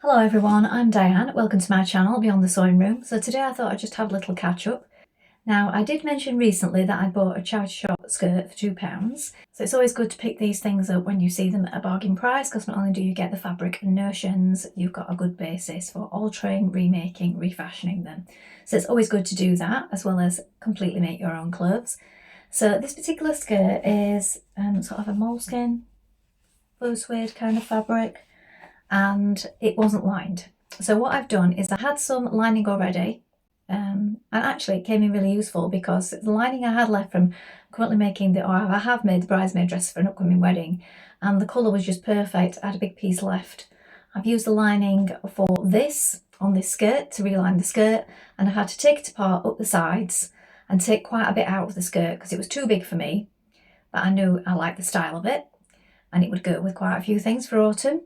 Hello everyone, I'm Diane. Welcome to my channel, Beyond the Sewing Room. So today I thought I'd just have a little catch up. Now I did mention recently that I bought a charity shop skirt for £2. So it's always good to pick these things up when you see them at a bargain price, because not only do you get the fabric and notions, you've got a good basis for altering, remaking, refashioning them. So it's always good to do that, as well as completely make your own clothes. So this particular skirt is sort of a moleskin, faux suede kind of fabric, and it wasn't lined. So what I've done is I had some lining already, and actually it came in really useful because the lining I had left from currently making I have made the bridesmaid dress for an upcoming wedding, and the colour was just perfect. I had a big piece left. I've used the lining for this on this skirt to reline the skirt, and I had to take it apart up the sides and take quite a bit out of the skirt because it was too big for me, but I knew I liked the style of it and it would go with quite a few things for autumn.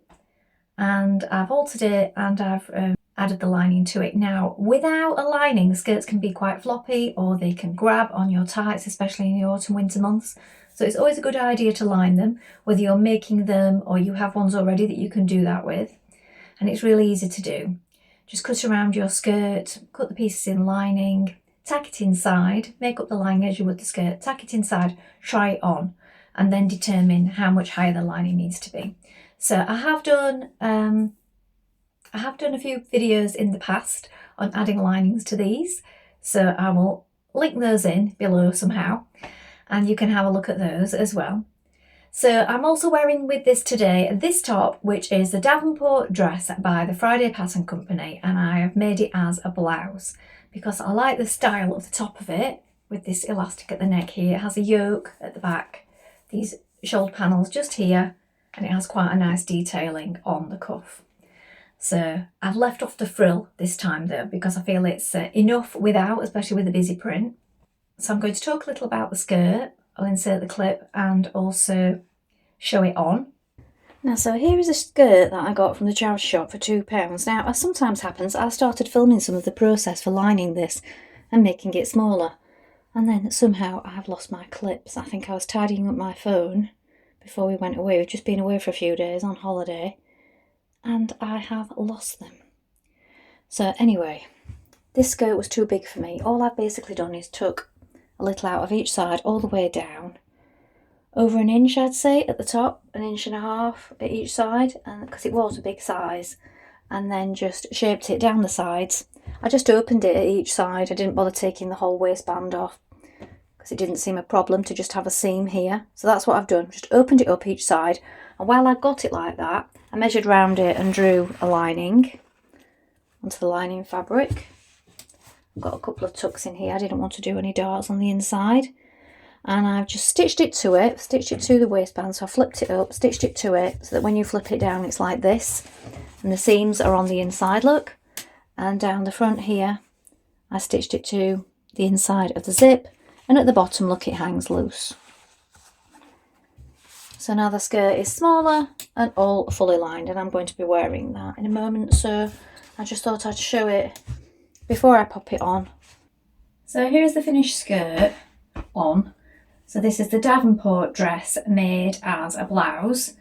And I've altered it and I've added the lining to it. Now, without a lining, the skirts can be quite floppy or they can grab on your tights, especially in the autumn winter months. So it's always a good idea to line them, whether you're making them or you have ones already that you can do that with. And it's really easy to do. Just cut around your skirt, cut the pieces in lining, tack it inside, make up the lining as you would the skirt, tack it inside, try it on, and then determine how much higher the lining needs to be. So I have done a few videos in the past on adding linings to these, so I will link those in below somehow, and you can have a look at those as well. So I'm also wearing with this today this top, which is the Davenport dress by the Friday Pattern Company, and I have made it as a blouse because I like the style of the top of it with this elastic at the neck here. It has a yoke at the back, these shoulder panels just here, and it has quite a nice detailing on the cuff. So I've left off the frill this time though, because I feel it's enough without, especially with a busy print. So I'm going to talk a little about the skirt. I'll insert the clip and also show it on. Now, so here is a skirt that I got from the charity shop for £2. Now, as sometimes happens, I started filming some of the process for lining this and making it smaller. And then somehow I've lost my clips. I think I was tidying up my phone before we went away. We've just been away for a few days on holiday, and I have lost them. So anyway, this skirt was too big for me. All I've basically done is took a little out of each side all the way down, over an inch I'd say at the top, 1.5 inches at each side, and because it was a big size, and then just shaped it down the sides. I just opened it at each side. I didn't bother taking the whole waistband off, it didn't seem a problem to just have a seam here. So that's what I've done, just opened it up each side, and while I got it like that, I measured round it and drew a lining onto the lining fabric. I've got a couple of tucks in here. I didn't want to do any darts on the inside, and I've just stitched it to the waistband. So I flipped it up, stitched it to it, so that when you flip it down it's like this, and the seams are on the inside, look, and down the front here I stitched it to the inside of the zip. And at the bottom, look, it hangs loose. So now the skirt is smaller and all fully lined, and I'm going to be wearing that in a moment. So I just thought I'd show it before I pop it on. So here's the finished skirt on. So this is the Davenport dress made as a blouse.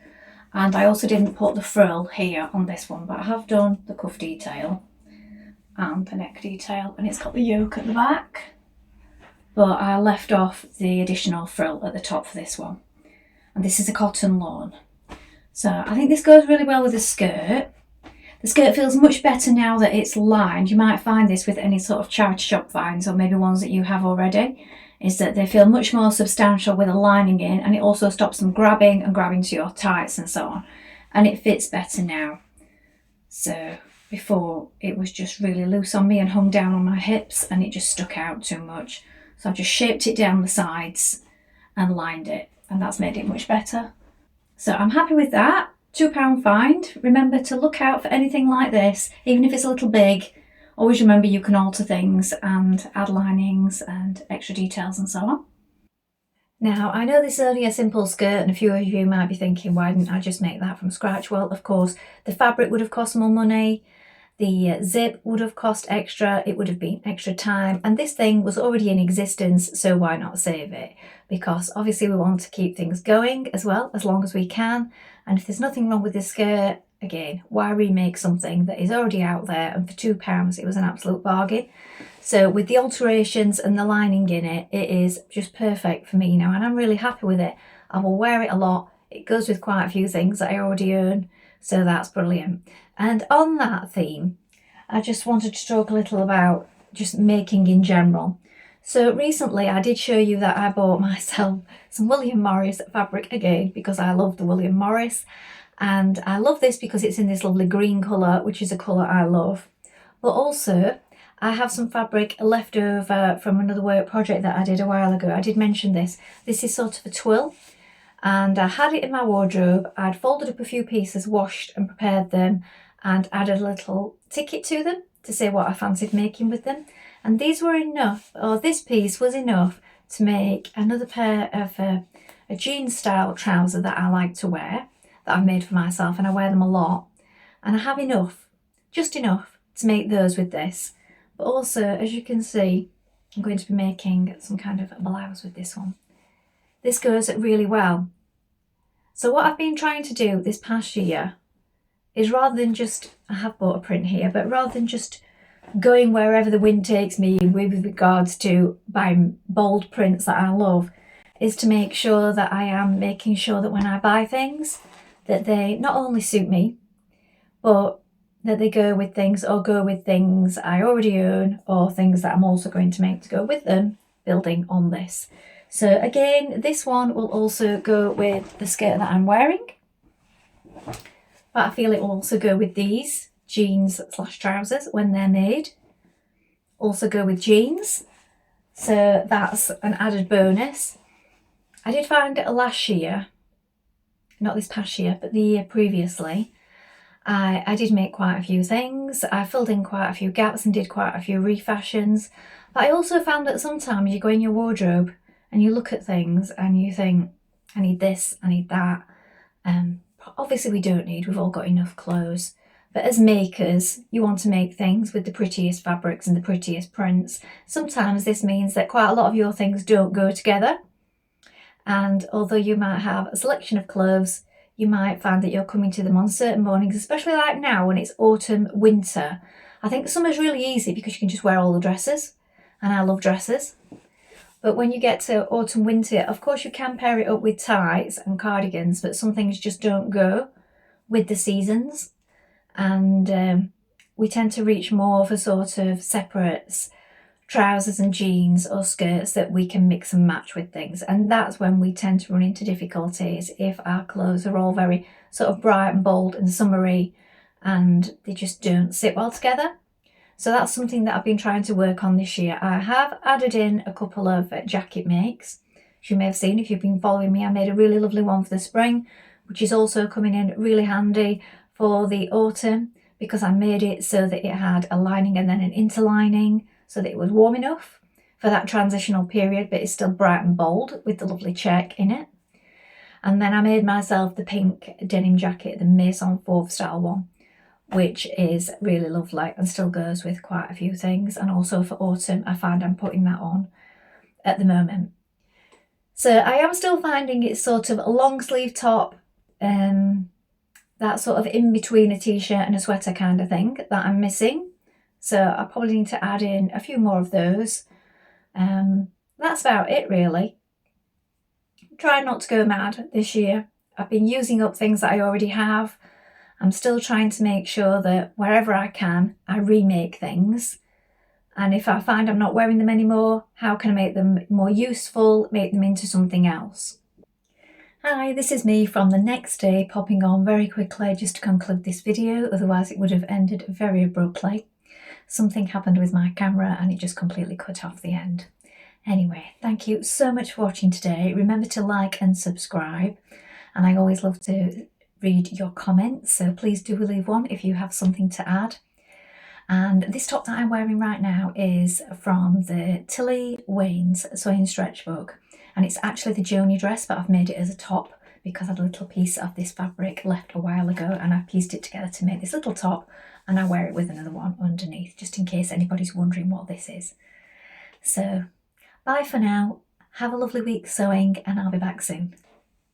And I also didn't put the frill here on this one, but I have done the cuff detail and the neck detail, and it's got the yoke at the back. But I left off the additional frill at the top for this one. And this is a cotton lawn. So I think this goes really well with the skirt. The skirt feels much better now that it's lined. You might find this with any sort of charity shop finds, or maybe ones that you have already, is that they feel much more substantial with a lining in, and it also stops them grabbing to your tights and so on. And it fits better now. So before it was just really loose on me and hung down on my hips, and it just stuck out too much. So I've just shaped it down the sides and lined it, and that's made it much better. So I'm happy with that. £2 find. Remember to look out for anything like this, even if it's a little big. Always remember you can alter things and add linings and extra details and so on. Now, I know this is only a simple skirt, and a few of you might be thinking, why didn't I just make that from scratch? Well, of course, the fabric would have cost more money. The zip would have cost extra, it would have been extra time, and this thing was already in existence, so why not save it? Because obviously we want to keep things going as well, as long as we can, and if there's nothing wrong with this skirt, again, why remake something that is already out there? And for £2 it was an absolute bargain. So with the alterations and the lining in it, it is just perfect for me now, and I'm really happy with it. I will wear it a lot. It goes with quite a few things that I already own, so that's brilliant. And on that theme, I just wanted to talk a little about just making in general. So recently I did show you that I bought myself some William Morris fabric again, because I love the William Morris, and I love this because it's in this lovely green colour, which is a colour I love. But also I have some fabric left over from another work project that I did a while ago. I did mention this. This is sort of a twill, and I had it in my wardrobe. I'd folded up a few pieces, washed and prepared them, and added a little ticket to them to say what I fancied making with them. And these were enough, or this piece was enough, to make another pair of a jean style trouser that I like to wear, that I've made for myself, and I wear them a lot. And I have enough, just enough, to make those with this. But also, as you can see, I'm going to be making some kind of a blouse with this one. This goes really well. So what I've been trying to do this past year is, rather than just, I have bought a print here, but rather than just going wherever the wind takes me with regards to buying bold prints that I love, is to make sure that I am making sure that when I buy things, that they not only suit me, but that they go with things I already own, or things that I'm also going to make to go with them, building on this. So again, this one will also go with the skirt that I'm wearing, but I feel it will also go with these jeans / trousers when they're made. Also go with jeans, so that's an added bonus. I did find last year, not this past year, but the year previously, I did make quite a few things. I filled in quite a few gaps and did quite a few refashions. But I also found that sometimes you go in your wardrobe and you look at things and you think, I need this, I need that. Obviously we don't need, we've all got enough clothes. But as makers, you want to make things with the prettiest fabrics and the prettiest prints. Sometimes this means that quite a lot of your things don't go together. And although you might have a selection of clothes, you might find that you're coming to them on certain mornings, especially like now when it's autumn, winter. I think summer's really easy because you can just wear all the dresses, and I love dresses. But when you get to autumn, winter, of course you can pair it up with tights and cardigans, but some things just don't go with the seasons. And we tend to reach more for sort of separates, trousers and jeans or skirts that we can mix and match with things, and that's when we tend to run into difficulties if our clothes are all very sort of bright and bold and summery and they just don't sit well together. So that's something that I've been trying to work on this year. I have added in a couple of jacket makes. As you may have seen if you've been following me, I made a really lovely one for the spring, which is also coming in really handy for the autumn, because I made it so that it had a lining and then an interlining, so that it was warm enough for that transitional period, but it's still bright and bold with the lovely check in it. And then I made myself the pink denim jacket, the Maison Fauve style one, which is really lovely and still goes with quite a few things. And also for autumn, I find I'm putting that on at the moment. So I am still finding it's sort of a long sleeve top, that sort of in between a t-shirt and a sweater kind of thing that I'm missing. So I probably need to add in a few more of those. That's about it really. Try not to go mad this year. I've been using up things that I already have. I'm still trying to make sure that wherever I can, I remake things. And if I find I'm not wearing them anymore, how can I make them more useful, make them into something else? Hi, this is me from the next day, popping on very quickly just to conclude this video, otherwise it would have ended very abruptly. Something happened with my camera and it just completely cut off the end. Anyway, thank you so much for watching today. Remember to like and subscribe, and I always love to read your comments, so please do leave one if you have something to add. And this top that I'm wearing right now is from the Tilly Wayne's Sewing Stretch book, and it's actually the Joni dress, but I've made it as a top because I had a little piece of this fabric left a while ago and I pieced it together to make this little top, and I wear it with another one underneath, just in case anybody's wondering what this is. So bye for now, have a lovely week sewing, and I'll be back soon.